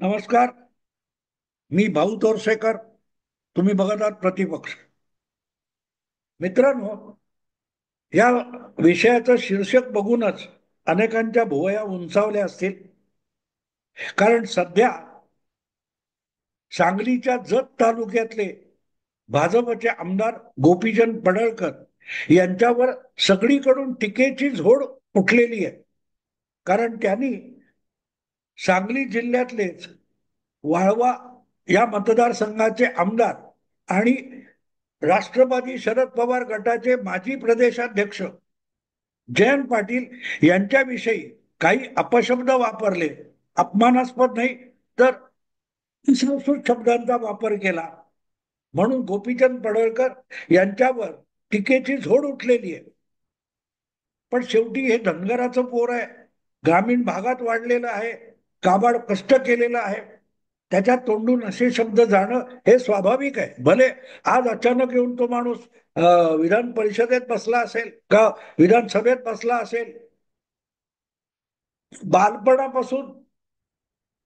नमस्कार. मी भाऊ तोरसेकर. तुम्ही बघत आहात प्रतिपक्ष. मित्रांनो, या विषयाचं शीर्षक बघूनच अनेकांच्या भुवया उंचावल्या असतील. कारण सध्या सांगलीच्या जत तालुक्यातले भाजपचे आमदार गोपीचंद पडळकर यांच्यावर सगळीकडून टीकेची झोड उठलेली आहे. कारण त्यांनी सांगली जिल्ह्यातलेच वाळवा या मतदारसंघाचे आमदार आणि राष्ट्रवादी शरद पवार गटाचे माजी प्रदेशाध्यक्ष जयंत पाटील यांच्याविषयी काही अपशब्द वापरले. अपमानास्पद नाही तर संस्कृत शब्दांचा वापर केला म्हणून गोपीचंद पडळकर यांच्यावर टीकेची झोड उठलेली आहे. पण शेवटी हे धनगराचं पोर आहे, ग्रामीण भागात वाढलेलं आहे, काबाड कष्ट केलेलं आहे. त्याच्या तोंडून असे शब्द जाणं हे स्वाभाविक आहे. भले आज अचानक येऊन तो माणूस विधान परिषदेत बसला असेल का विधानसभेत बसला असेल. बालपणापासून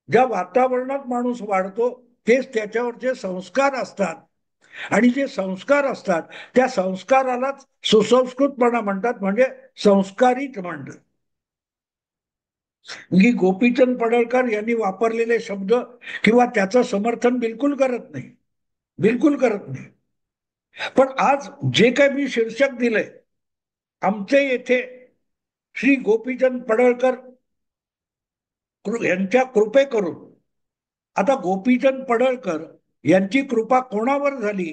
ज्या वातावरणात माणूस वाढतो तेच त्याच्यावरचे संस्कार असतात. आणि जे संस्कार असतात त्या संस्कारालाच सुसंस्कृतपणा म्हणतात, म्हणजे संस्कारित म्हणतात. मी गोपीचंद पडळकर यांनी वापरलेले शब्द किंवा त्याचं समर्थन बिलकुल करत नाही, बिलकुल करत नाही. पण आज जे काही मी शीर्षक दिलंय, आमचे येथे श्री गोपीचंद पडळकर यांच्या कृपे करून. आता गोपीचंद पडळकर यांची कृपा कोणावर झाली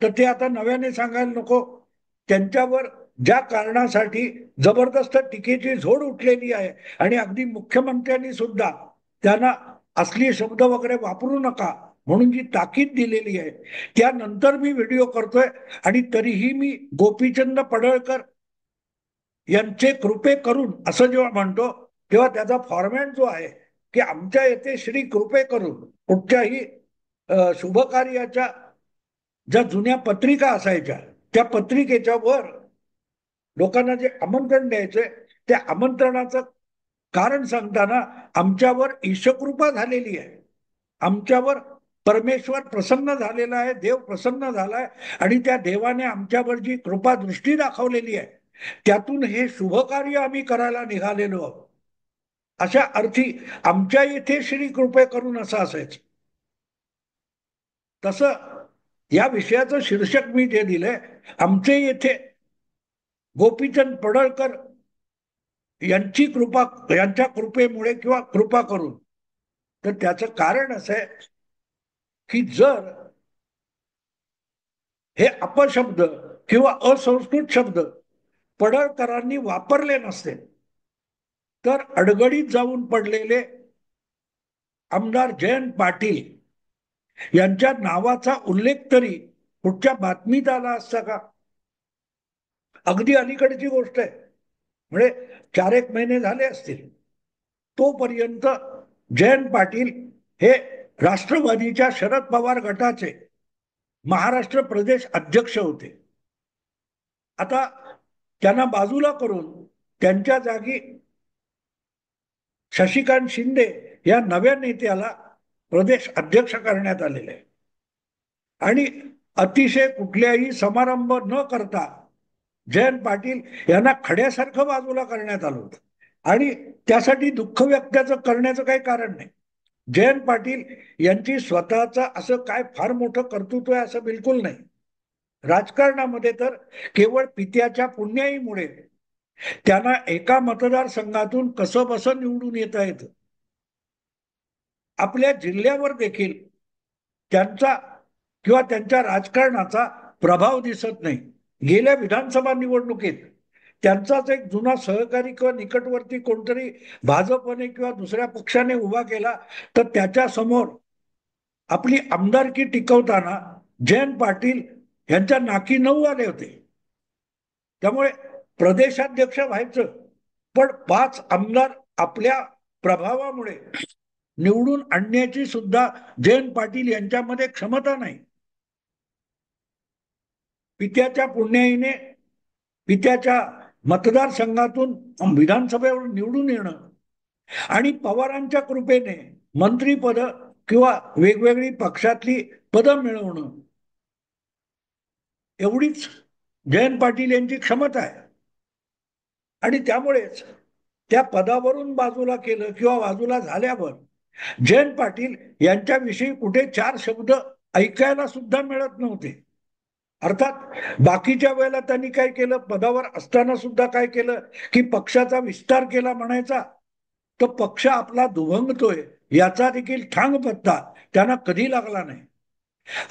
तर ते आता नव्याने सांगायला नको. त्यांच्यावर ज्या कारणासाठी जबरदस्त टीकेची झोड उठलेली आहे आणि अगदी मुख्यमंत्र्यांनी सुद्धा त्यांना असली शब्द वगैरे वापरू नका म्हणून जी ताकीद दिलेली आहे, त्यानंतर मी व्हिडिओ करतोय. आणि तरीही मी गोपीचंद पडळकर यांचे कृपे करून असं जेव्हा म्हणतो तेव्हा त्याचा फॉर्मॅट जो आहे की आमच्या येथे श्री कृपे करून कुठच्याही शुभकार्याच्या ज्या जुन्या पत्रिका असायच्या त्या पत्रिकेच्या वर लोकांना जे आमंत्रण द्यायचंय त्या आमंत्रणाचं कारण सांगताना आमच्यावर ईशकृपा झालेली आहे, आमच्यावर परमेश्वर प्रसन्न झालेला आहे, देव प्रसन्न झालाय आणि त्या देवाने आमच्यावर जी कृपा दृष्टी दाखवलेली आहे त्यातून हे शुभ कार्य आम्ही करायला निघालेलो आहोत. अशा अर्थी आमच्या येथे श्री कृपे करून असं असायचं. तसं या विषयाचं शीर्षक मी जे दिलंय, आमचे येथे गोपीचंद पडळकर यांची कृपा, यांच्या कृपेमुळे किंवा कृपा करून. तर त्याचं कारण असं आहे की जर हे अपशब्द किंवा असंस्कृत शब्द पडळकरांनी वापरले नसते तर अडगडीत जाऊन पडलेले आमदार जयंत पाटील यांच्या नावाचा उल्लेख तरी कुठच्या बातमीत आला असता का? अगदी अलीकडची गोष्ट आहे, म्हणजे 4 एक महिने झाले असतील. तोपर्यंत जयंत पाटील हे राष्ट्रवादीच्या शरद पवार गटाचे महाराष्ट्र प्रदेश अध्यक्ष होते. आता त्यांना बाजूला करून त्यांच्या जागी शशिकांत शिंदे या नव्या नेत्याला प्रदेश अध्यक्ष करण्यात आलेले आहे. आणि अतिशय कुठल्याही समारंभ न करता जयंत पाटील यांना खड्यासारखं बाजूला करण्यात आलं होतं. आणि त्यासाठी दुःख व्यक्त करण्याचं काही कारण नाही. जयंत पाटील यांची स्वतःचं असं काय फार मोठं कर्तृत्व आहे असं बिलकुल नाही. राजकारणामध्ये तर केवळ पित्याच्या पुण्याईमुळे त्यांना एका मतदारसंघातून कसं बसं निवडून येता येतं. आपल्या जिल्ह्यावर देखील त्यांचा किंवा त्यांच्या राजकारणाचा प्रभाव दिसत नाही. गेल्या विधानसभा निवडणुकीत त्यांचाच एक जुना सहकारी किंवा निकटवर्ती कोणतरी भाजपने किंवा दुसऱ्या पक्षाने उभा केला तर त्याच्या समोर आपली आमदारकी टिकवताना जयंत पाटील यांच्या नाकी 9 आले होते. त्यामुळे प्रदेशाध्यक्ष व्हायचं पण 5 आमदार आपल्या प्रभावामुळे निवडून आणण्याची सुद्धा जयंत पाटील यांच्यामध्ये क्षमता नाही. पित्याच्या पुण्याईने पित्याच्या मतदारसंघातून विधानसभेवर निवडून येणं आणि पवारांच्या कृपेने मंत्रीपद किंवा वेगवेगळी पक्षातली पदं मिळवणं एवढीच जयंत पाटील यांची क्षमता आहे. आणि त्यामुळेच त्या पदावरून बाजूला केलं किंवा बाजूला झाल्यावर जयंत पाटील यांच्याविषयी कुठे चार शब्द ऐकायला सुद्धा मिळत नव्हते. अर्थात बाकीच्या वेळेला त्यांनी काय केलं, पदावर असताना सुद्धा काय केलं की पक्षाचा विस्तार केला म्हणायचा, तर पक्ष आपला दुभंगतोय याचा देखील ठांग पत्ता त्यांना कधी लागला नाही.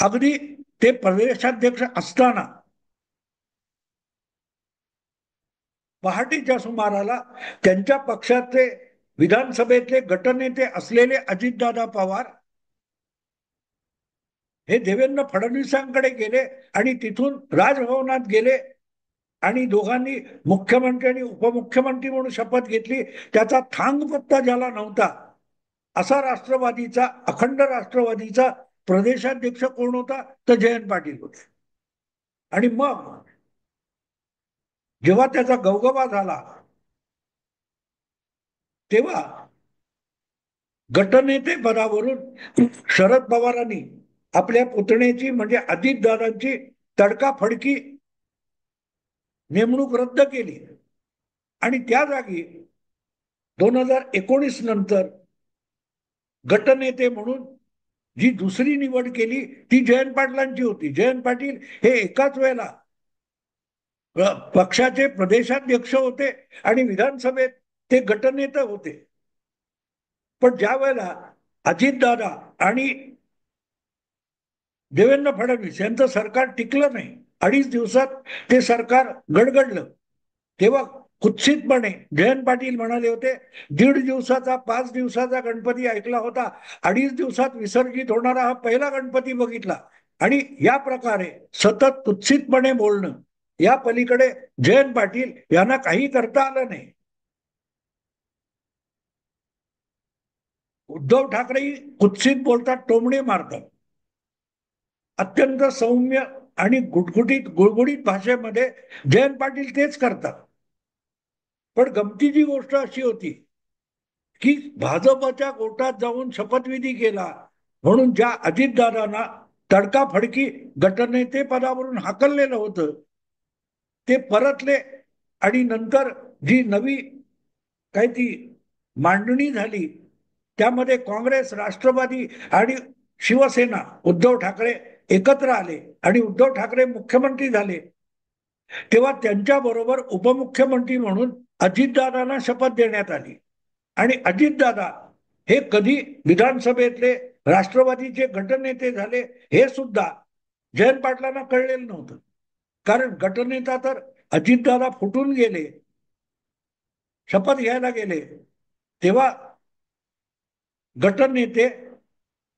अगदी ते प्रदेशाध्यक्ष असताना पहाटेच्या सुमाराला त्यांच्या पक्षाचे विधानसभेतले गटनेते असलेले अजितदादा पवार हे देवेंद्र फडणवीसांकडे गेले आणि तिथून राजभवनात गेले आणि दोघांनी मुख्यमंत्री आणि उपमुख्यमंत्री म्हणून शपथ घेतली. त्याचा थांगपत्ता ज्याला नव्हता असा राष्ट्रवादीचा, अखंड राष्ट्रवादीचा प्रदेशाध्यक्ष कोण होता, तर जयंत पाटील होते. आणि मग जेव्हा त्याचा गवगवा झाला तेव्हा गटनेते पदावरून शरद पवारांनी आपल्या पुतण्याची म्हणजे अजितदादांची तडकाफडकी नेमणूक रद्द केली आणि त्या जागी 2019 नंतर गटनेते म्हणून जी दुसरी निवड केली ती जयंत पाटलांची होती. जयंत पाटील हे एकाच वेळेला पक्षाचे प्रदेशाध्यक्ष होते आणि विधानसभेत ते गटनेते होते. पण ज्या वेळेला अजितदादा आणि देवेंद्र फडणवीस यांचं सरकार टिकलं नाही, 2.5 दिवसात ते सरकार गडगडलं, तेव्हा कुत्सितपणे जयंत पाटील म्हणाले होते 1.5 दिवसाचा 5 दिवसाचा गणपती ऐकला होता, 2.5 दिवसात विसर्जित होणारा हा पहिला गणपती बघितला. आणि या प्रकारे सतत कुत्सितपणे बोलणं, या पलीकडे जयंत पाटील यांना काही करता आलं नाही. उद्धव ठाकरे कुत्सित बोलतात, टोमणे मारतात, अत्यंत सौम्य आणि गुटगुटीत गुळगुळीत भाषेमध्ये जयंत पाटील तेच करतात. पण गमतीची गोष्ट अशी होती की भाजपच्या गोटात जाऊन शपथविधी केला म्हणून ज्या अजितदादांना तडकाफडकी गटनेते पदावरून हाकललेलं होतं ते परतले आणि नंतर जी नवी काही ती मांडणी झाली त्यामध्ये काँग्रेस, राष्ट्रवादी आणि शिवसेना, उद्धव ठाकरे एकत्र आले आणि उद्धव ठाकरे मुख्यमंत्री झाले. तेव्हा त्यांच्याबरोबर उपमुख्यमंत्री म्हणून अजितदादांना शपथ देण्यात आली. आणि अजितदादा हे कधी विधानसभेतले राष्ट्रवादीचे गटनेते झाले हे सुद्धा जयंत पाटलांना कळलेलं नव्हतं. कारण गटनेता तर अजितदादा फुटून गेले, शपथ घ्यायला गेले, तेव्हा गटनेते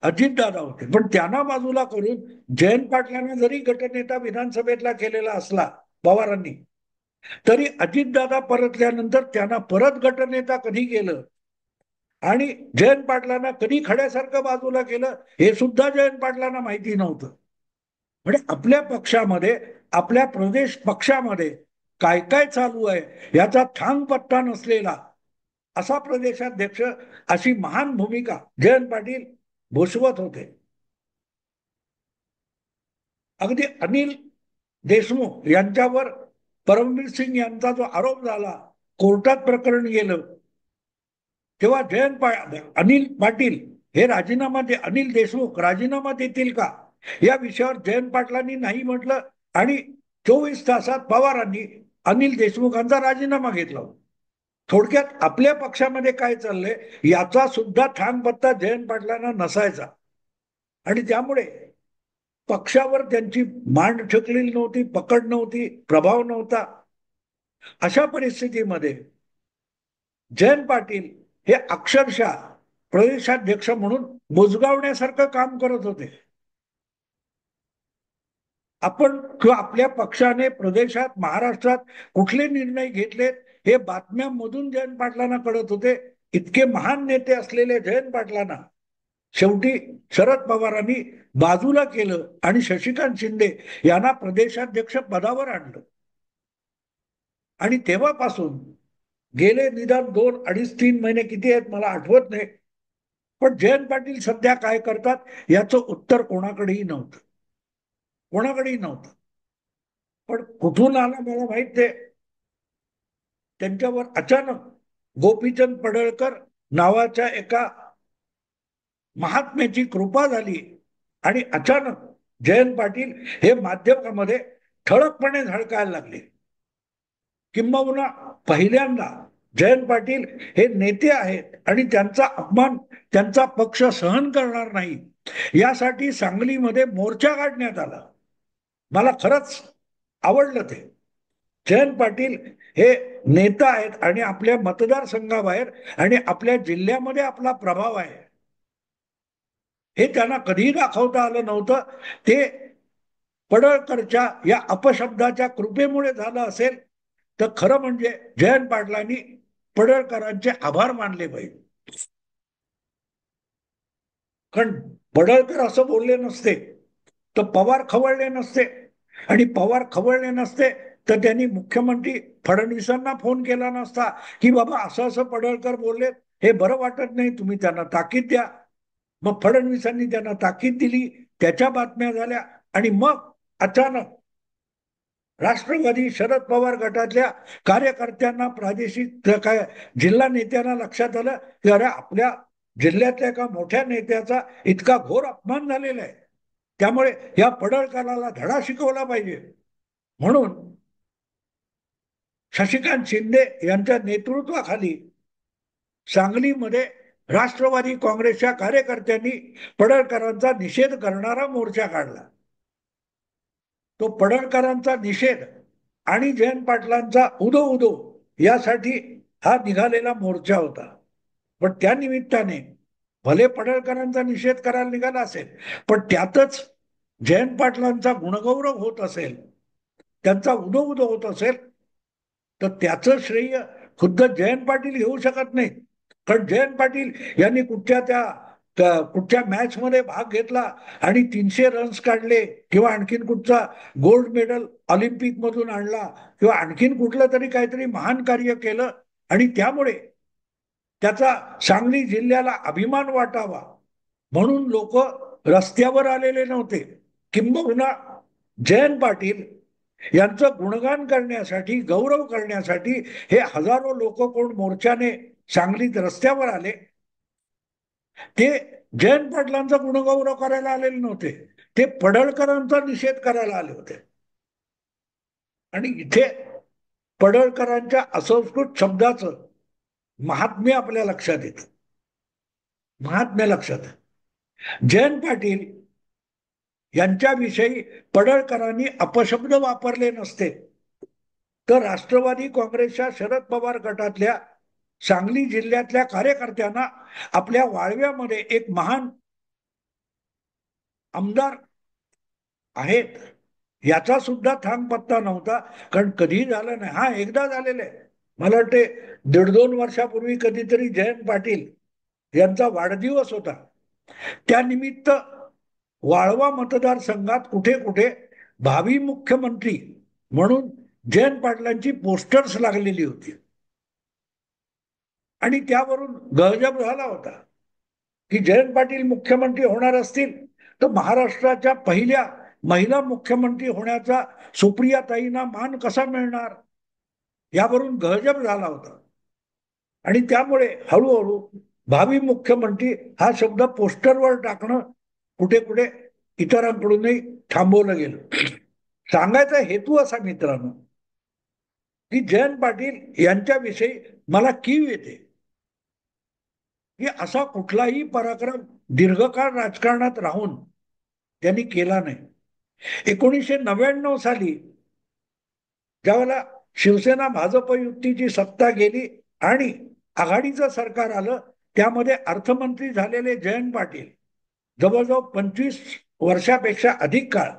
अजितदादा होते. पण त्यांना बाजूला करून जयंत पाटलांना जरी गटनेता विधानसभेतला केलेला असला पवारांनी, तरी अजितदादा परतल्यानंतर त्यांना परत गटनेता कधी केलं आणि जयंत पाटलांना कधी खड्यासारखं बाजूला केलं हे सुद्धा जयंत पाटलांना माहिती नव्हतं. म्हणजे आपल्या पक्षामध्ये, आपल्या प्रदेश पक्षामध्ये काय काय चालू आहे याचा ठाम पत्ता नसलेला असा प्रदेशाध्यक्ष, अशी महान भूमिका जयंत पाटील भूषवत होते. अगदी अनिल देशमुख यांच्यावर परमवीर सिंग यांचा जो आरोप झाला, कोर्टात प्रकरण गेलं, तेव्हा अनिल पाटील हे राजीनामा अनिल देशमुख राजीनामा देतील का या विषयावर जयंत पाटलांनी नाही म्हटलं आणि 24 तासात पवारांनी अनिल देशमुखांचा राजीनामा घेतला. थोडक्यात आपल्या पक्षामध्ये काय चाललंय याचा सुद्धा ठामपत्ता जयंत पाटलांना नसायचा आणि त्यामुळे पक्षावर त्यांची मांड ठेकलेली नव्हती, पकड नव्हती, प्रभाव नव्हता. अशा परिस्थितीमध्ये जयंत पाटील हे अक्षरशः प्रदेशाध्यक्ष म्हणून बुजगावण्यासारखं काम करत होते. आपण किंवा आपल्या पक्षाने प्रदेशात, महाराष्ट्रात कुठले निर्णय घेतलेत हे बातम्यांमधून जयंत पाटलांना कळत होते. इतके महान नेते असलेले जयंत पाटलांना शेवटी शरद पवारांनी बाजूला केलं आणि शशिकांत शिंदे यांना प्रदेशाध्यक्ष पदावर आणलं. आणि तेव्हापासून गेले निदान 2, 2.5, 3 महिने किती आहेत मला आठवत नाही, पण जयंत पाटील सध्या काय करतात याचं उत्तर कोणाकडेही नव्हतं, कोणाकडेही नव्हतं. पण कुठून आलं मला माहित नाही, त्यांच्यावर अचानक गोपीचंद पडळकर नावाच्या एका महात्म्याची कृपा झाली आणि अचानक जयंत पाटील हे माध्यमामध्ये ठळकपणे झळकायला लागले. किंबहुना पहिल्यांदा जयंत पाटील हे नेते आहेत आणि त्यांचा अपमान त्यांचा पक्ष सहन करणार नाही, यासाठी सांगलीमध्ये मोर्चा काढण्यात आला. मला खरंच आवडलं ते. जयंत पाटील हे नेता आहेत आणि आपल्या मतदारसंघाबाहेर आणि आपल्या जिल्ह्यामध्ये आपला प्रभाव आहे, हे त्यांना कधीही दाखवता आलं नव्हतं. ते पडळकरच्या या अपशब्दाच्या कृपेमुळे झालं असेल तर खरं म्हणजे जयंत पाटलांनी पडळकरांचे आभार मानले पाहिजे. कारण पडळकर असं बोलले नसते तर पवार खवळले नसते, आणि पवार खवळले नसते तर त्यांनी मुख्यमंत्री फडणवीसांना फोन केला नसता की बाबा असं असं पडळकर बोलले, हे बरं वाटत नाही, तुम्ही त्यांना ताकीद द्या. मग फडणवीसांनी त्यांना ताकीद दिली, त्याच्या बातम्या झाल्या आणि मग अचानक राष्ट्रवादी शरद पवार गटातल्या कार्यकर्त्यांना, प्रादेशिक काय जिल्हा नेत्यांना लक्षात आलं की अरे आपल्या जिल्ह्यातल्या एका मोठ्या नेत्याचा इतका घोर अपमान झालेला आहे, त्यामुळे या पडळकराला धडा शिकवला पाहिजे. म्हणून शशिकांत शिंदे यांच्या नेतृत्वाखाली सांगलीमध्ये राष्ट्रवादी काँग्रेसच्या कार्यकर्त्यांनी पडळकरांचा निषेध करणारा मोर्चा काढला. तो पडळकरांचा निषेध आणि जयंत पाटलांचा उदो उदो यासाठी हा निघालेला मोर्चा होता. पण त्या निमित्ताने भले पडळकरांचा निषेध करायला निघाला असेल, पण त्यातच जयंत पाटलांचा गुणगौरव होत असेल, त्यांचा उदो उदो होत असेल, तर त्याचं श्रेय खुद्द जयंत पाटील घेऊ शकत नाही. कारण जयंत पाटील यांनी कुठच्या मॅच मध्ये भाग घेतला आणि 300 रन्स काढले, किंवा आणखीन कुठचा गोल्ड मेडल ऑलिम्पिक मधून आणला, किंवा आणखीन कुठलं तरी काहीतरी महान कार्य केलं आणि त्यामुळे त्याचा सांगली जिल्ह्याला अभिमान वाटावा म्हणून लोक रस्त्यावर आलेले नव्हते. किंबहुना जयंत पाटील यांचं गुणगान करण्यासाठी, गौरव करण्यासाठी हे हजारो लोक कोण मोर्चाने सांगलीत रस्त्यावर आले. ते जयंत पाटलांचा गुणगौरव करायला आलेले नव्हते, ते पडळकरांचा निषेध करायला आले होते. आणि इथे पडळकरांच्या असंस्कृत शब्दाचं महात्म्य आपल्या लक्षात येतं. महात्म्य लक्षात, जयंत पाटील यांच्याविषयी पडळकरांनी अपशब्द वापरले नसते तर राष्ट्रवादी काँग्रेसच्या शरद पवार गटातल्या सांगली जिल्ह्यातल्या कार्यकर्त्यांना आपल्या वाळव्यामध्ये एक महान आमदार आहेत याचा सुद्धा थांग पत्ता नव्हता. कारण कधी झालं नाही, हा एकदा झालेलं आहे. मला वाटते 1.5-2 वर्षापूर्वी कधीतरी जयंत पाटील यांचा वाढदिवस होता, त्यानिमित्त वाळवा मतदारसंघात कुठे कुठे भावी मुख्यमंत्री म्हणून जयंत पाटलांची पोस्टर्स लागलेली होती आणि त्यावरून गजब झाला होता की जयंत पाटील मुख्यमंत्री होणार असतील तर महाराष्ट्राच्या पहिल्या महिला मुख्यमंत्री होण्याचा सुप्रियाताईंना मान कसा मिळणार, यावरून गजब झाला होता. आणि त्यामुळे हळूहळू भावी मुख्यमंत्री हा शब्द पोस्टरवर टाकणं कुठे कुठे इतरांकडूनही थांबवलं गेलं. सांगायचा हेतू असा मित्रांनो की जयंत पाटील यांच्याविषयी मला कीव येते की असा कुठलाही पराक्रम दीर्घकाळ राजकारणात राहून त्यांनी केला नाही. 1999 साली ज्यावेळेला शिवसेना भाजप युतीची सत्ता गेली आणि आघाडीचं सरकार आलं, त्यामध्ये अर्थमंत्री झालेले जयंत पाटील जवळजवळ 25 वर्षापेक्षा अधिक काळ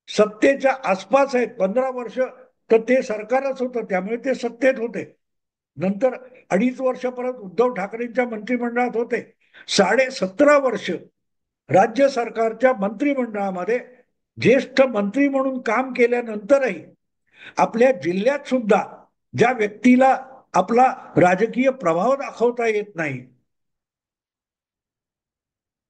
सत्तेच्या आसपास आहेत. 15 वर्ष तर ते सरकारच होतं, त्यामुळे ते सत्तेत होते. नंतर 2.5 वर्ष परत उद्धव ठाकरेंच्या मंत्रिमंडळात होते. 17.5 वर्ष राज्य सरकारच्या मंत्रिमंडळामध्ये ज्येष्ठ मंत्री म्हणून काम केल्यानंतरही आपल्या जिल्ह्यात सुद्धा ज्या व्यक्तीला आपला राजकीय प्रभाव दाखवता येत नाही,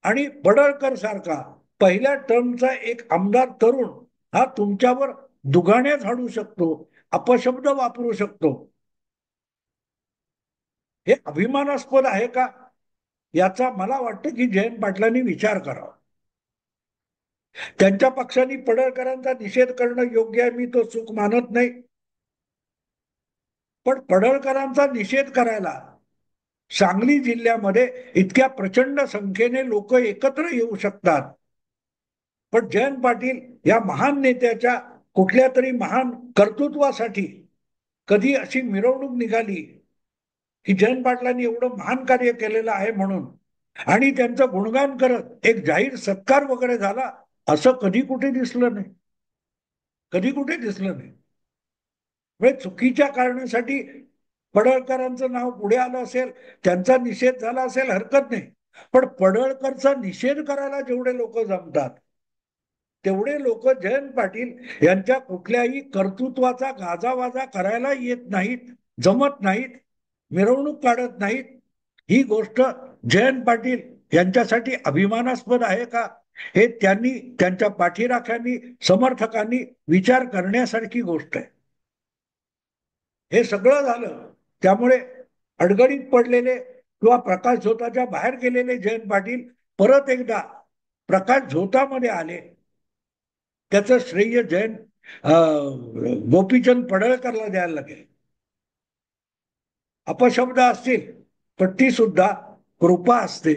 आणि पडळकर सारखा पहिल्या टर्मचा एक आमदार तरुण हा तुमच्यावर दुगाण्या झाडू शकतो, अपशब्द वापरू शकतो. हे अभिमानास्पद आहे का? याचा मला वाटतं की जयंत पाटलांनी विचार करावा. त्यांच्या पक्षाने पडळकरांचा निषेध करणं योग्य आहे, मी तो चूक मानत नाही. पण पडळकरांचा निषेध करायला सांगली जिल्ह्यामध्ये इतक्या प्रचंड संख्येने लोक एकत्र येऊ शकतात. पण जयंत पाटील या महान नेत्याच्या कुठल्या तरी महान कर्तृत्वासाठी कधी अशी मिरवणूक निघाली की जयंत पाटलांनी एवढं महान कार्य केलेलं आहे म्हणून, आणि त्यांचं गुणगान करत एक जाहीर सत्कार वगैरे झाला, असं कधी कुठे दिसलं नाही. कधी कुठे दिसलं नाही. म्हणजे चुकीच्या कारणासाठी पडळकरांचं नाव पुढे आलं असेल, त्यांचा निषेध झाला असेल, हरकत नाही. पण पडळकरचा निषेध करायला जेवढे लोक जमतात, तेवढे लोक जयंत पाटील यांच्या कुठल्याही कर्तृत्वाचा गाजावाजा करायला येत नाहीत, जमत नाहीत, मिरवणूक काढत नाहीत. ही गोष्ट जयंत पाटील यांच्यासाठी अभिमानास्पद आहे का? हे त्यांनी, त्यांच्या पाठीराख्यांनी, समर्थकांनी विचार करण्यासारखी गोष्ट आहे. हे सगळं झालं त्यामुळे अडगडीत पडलेले किंवा प्रकाश झोताच्या बाहेर गेलेले जयंत पाटील परत एकदा प्रकाश झोतामध्ये आले. त्याचं श्रेय जयंत गोपीचंद पडळकरला द्यायला लागेल. अपशब्द असतील पण ती सुद्धा कृपा असते,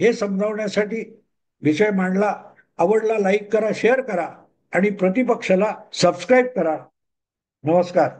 हे समजावण्यासाठी विषय मांडला. आवडला लाईक करा, शेअर करा आणि प्रतिपक्षाला सबस्क्राईब करा. नमस्कार.